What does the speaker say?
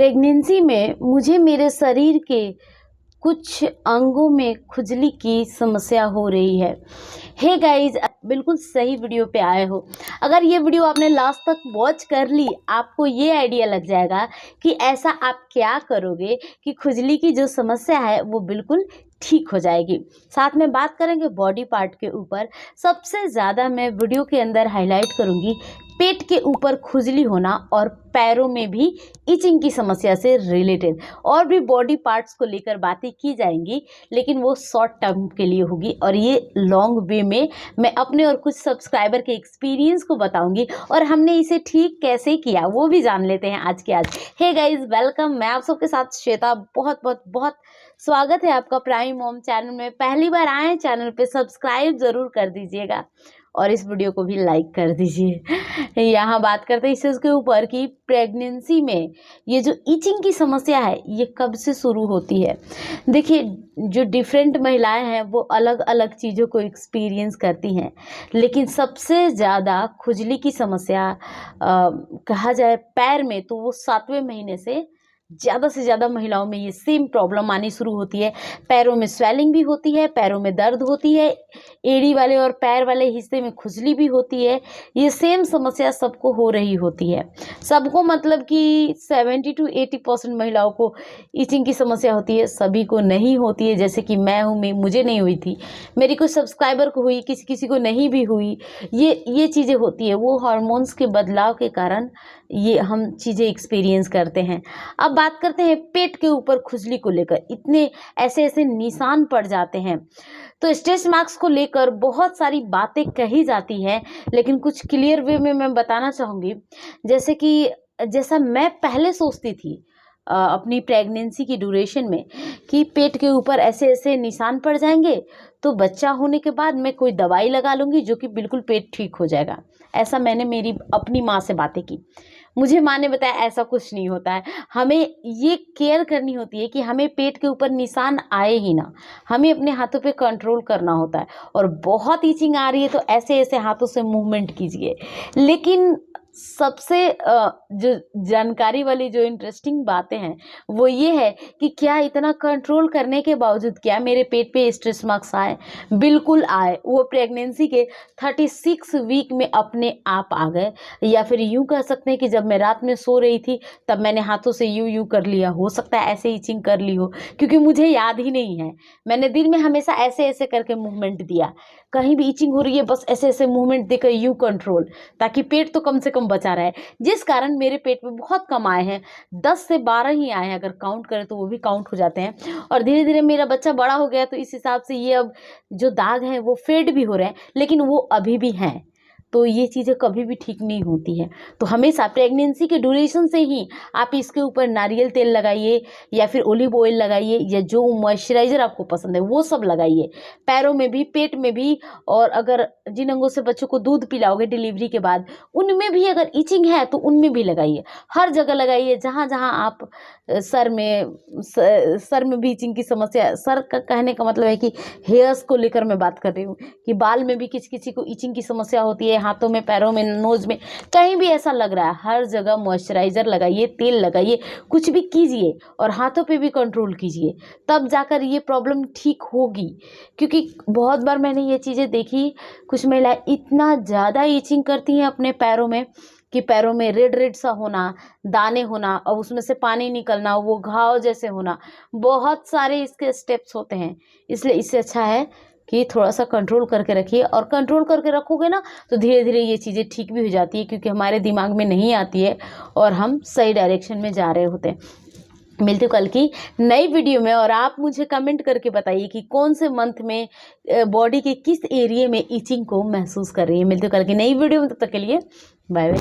Pregnancy में मुझे मेरे शरीर के कुछ अंगों में खुजली की समस्या हो रही है। हे गाइज, बिल्कुल सही वीडियो पे आए हो। अगर ये वीडियो आपने लास्ट तक वॉच कर ली, आपको ये आइडिया लग जाएगा कि ऐसा आप क्या करोगे कि खुजली की जो समस्या है वो बिल्कुल ठीक हो जाएगी। साथ में बात करेंगे बॉडी पार्ट के ऊपर। सबसे ज़्यादा मैं वीडियो के अंदर हाईलाइट करूँगी पेट के ऊपर खुजली होना और पैरों में भी इचिंग की समस्या से रिलेटेड। और भी बॉडी पार्ट्स को लेकर बातें की जाएंगी, लेकिन वो शॉर्ट टर्म के लिए होगी और ये लॉन्ग वे में मैं अपने और कुछ सब्सक्राइबर के एक्सपीरियंस को बताऊंगी और हमने इसे ठीक कैसे किया वो भी जान लेते हैं आज के आज। Hey guys, welcome. मैं आप सबके साथ श्वेता। बहुत बहुत बहुत स्वागत है आपका प्राइम मॉम चैनल में। पहली बार आए चैनल पे सब्सक्राइब ज़रूर कर दीजिएगा और इस वीडियो को भी लाइक कर दीजिए। यहाँ बात करते हैं इस चीज़ के ऊपर कि प्रेगनेंसी में ये जो इचिंग की समस्या है ये कब से शुरू होती है। देखिए, जो डिफरेंट महिलाएं हैं वो अलग अलग चीज़ों को एक्सपीरियंस करती हैं, लेकिन सबसे ज़्यादा खुजली की समस्या कहा जाए पैर में तो वो 7वें महीने से ज़्यादा महिलाओं में ये सेम प्रॉब्लम आनी शुरू होती है। पैरों में स्वेलिंग भी होती है, पैरों में दर्द होती है, एड़ी वाले और पैर वाले हिस्से में खुजली भी होती है। ये सेम समस्या सबको हो रही होती है। सबको मतलब कि 70 to 80% महिलाओं को इचिंग की समस्या होती है, सभी को नहीं होती है। जैसे कि मैं हूँ, मुझे नहीं हुई थी, मेरी कुछ सब्सक्राइबर को हुई, किसी को नहीं भी हुई। ये चीज़ें होती है, वो हार्मोन्स के बदलाव के कारण ये हम चीज़ें एक्सपीरियंस करते हैं। अब बात करते हैं पेट के ऊपर खुजली को लेकर। इतने ऐसे निशान पड़ जाते हैं, तो स्ट्रेच मार्क्स को लेकर बहुत सारी बातें कही जाती हैं, लेकिन कुछ क्लियर वे में मैं बताना चाहूँगी। जैसा मैं पहले सोचती थी अपनी प्रेगनेंसी की ड्यूरेशन में कि पेट के ऊपर ऐसे निशान पड़ जाएंगे तो बच्चा होने के बाद मैं कोई दवाई लगा लूँगी जो कि बिल्कुल पेट ठीक हो जाएगा। ऐसा मैंने मेरी अपनी माँ से बातें की। मुझे माँ ने बताया ऐसा कुछ नहीं होता है। हमें ये केयर करनी होती है कि हमें पेट के ऊपर निशान आए ही ना, हमें अपने हाथों पे कंट्रोल करना होता है। और बहुत ईचिंग आ रही है तो ऐसे हाथों से मूवमेंट कीजिए। लेकिन सबसे जो जानकारी वाली जो इंटरेस्टिंग बातें हैं वो ये है कि क्या इतना कंट्रोल करने के बावजूद क्या मेरे पेट पे स्ट्रेच मार्क्स आए? बिल्कुल आए। वो प्रेगनेंसी के 36 वीक में अपने आप आ गए, या फिर यूं कह सकते हैं कि जब मैं रात में सो रही थी तब मैंने हाथों से यूं कर लिया। हो सकता है ऐसे ईचिंग कर ली हो, क्योंकि मुझे याद ही नहीं है। मैंने दिन में हमेशा ऐसे करके मूवमेंट दिया। कहीं भी ईचिंग हो रही है बस ऐसे मूवमेंट देकर यूं कंट्रोल, ताकि पेट तो कम से कम बचा रहे, जिस कारण मेरे पेट में बहुत कम आए हैं। 10 से 12 ही आए हैं, अगर काउंट करें तो वो भी काउंट हो जाते हैं। और धीरे धीरे मेरा बच्चा बड़ा हो गया तो इस हिसाब से ये अब जो दाग हैं वो फेड भी हो रहे हैं, लेकिन वो अभी भी हैं। तो ये चीज़ें कभी भी ठीक नहीं होती है। तो हमेशा प्रेगनेंसी के ड्यूरेशन से ही आप इसके ऊपर नारियल तेल लगाइए, या फिर ओलिव ऑयल लगाइए, या जो मॉइस्चराइज़र आपको पसंद है वो सब लगाइए, पैरों में भी, पेट में भी। और अगर जिन अंगों से बच्चों को दूध पिलाओगे डिलीवरी के बाद, उनमें भी अगर इचिंग है तो उनमें भी लगाइए। हर जगह लगाइए जहाँ जहाँ आप सर में भी इचिंग की समस्या। सर का कहने का मतलब है कि हेयर्स को लेकर मैं बात कर रही हूँ, कि बाल में भी किसी को इचिंग की समस्या होती है, हाथों में, पैरों में, नोज में, कहीं भी ऐसा लग रहा है, हर जगह मॉइस्चराइज़र लगाइए, तेल लगाइए, कुछ भी कीजिए और हाथों पे भी कंट्रोल कीजिए, तब जाकर ये प्रॉब्लम ठीक होगी। क्योंकि बहुत बार मैंने ये चीज़ें देखी, कुछ महिलाएं इतना ज़्यादा इचिंग करती हैं अपने पैरों में कि पैरों में रेड सा होना, दाने होना और उसमें से पानी निकलना, वो घाव जैसे होना। बहुत सारे इसके स्टेप्स होते हैं, इसलिए इससे अच्छा है कि थोड़ा सा कंट्रोल करके रखिए। और कंट्रोल करके रखोगे ना तो धीरे धीरे ये चीज़ें ठीक भी हो जाती है, क्योंकि हमारे दिमाग में नहीं आती है और हम सही डायरेक्शन में जा रहे होते हैं। मिलते कल की नई वीडियो में। और आप मुझे कमेंट करके बताइए कि कौन से मंथ में बॉडी के किस एरिया में इचिंग को महसूस कर रही है। मिलते कल की नई वीडियो में, तब तक के लिए बाय बाय।